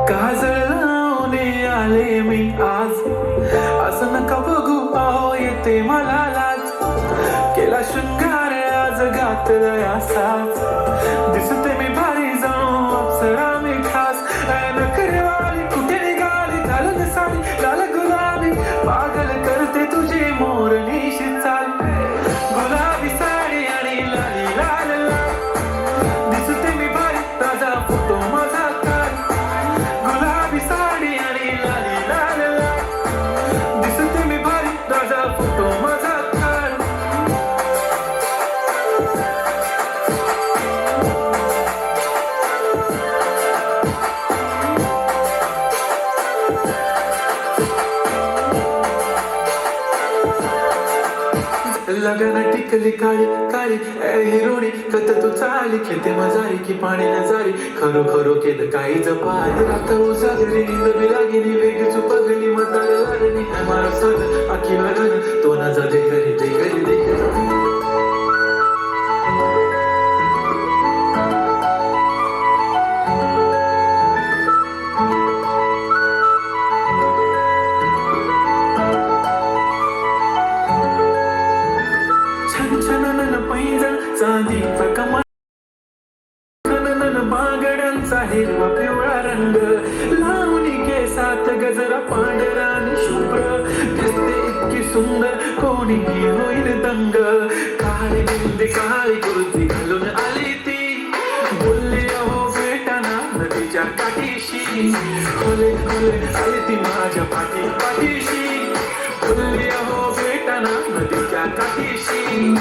काजळ लावणे आले मी आज, असं नका बघू आहो येते मला लाज. केला शृंगार आज घातलाय असाच, दिसते मी भारी जाऊ अप्सरा मी खास. नखरेवाली कुठे निघाली घालून साडी लाल गुलाबी, पागल करते तुझी मोरणीशी चाल. गुलाबी साडी आणि लाली लाल लाल, दिसते मी भारी ताजा फोटो माझा काढ. गुलाबी साडी आणि लाली लाल लाल, दिसते मी भारी ताजा फोटो माझा काढ. लगन टिकली काळी काळी हिरोणी, कत तू चाली खेते मजारी की पाणी नजारी. खरो खरो केद काही जपाय रात्र उजागरी, नवी लागली वेग चुपगली म्हातार लागली. मारा सद आखी लगन तो ना जा दे करी दे करी दे करी. छनछनन पैंजण चांदीचा कमाल, खननन बागड्यांचा हिरवा पिवळा रंग. लावणी केसात गजरा पांढरा आणि शुभ्र, दिसते इतकी सुंदर कोणीही होईल दंग. काळी बिंदी काळी कुर्ती घालून आली ती, बोलली अहो भेटाना नदीच्या काठीशी. खोले खोले आली ती माझ्या पाठी पाठीशी, बोलली अहो भेटाना नदीच्या काठीशी.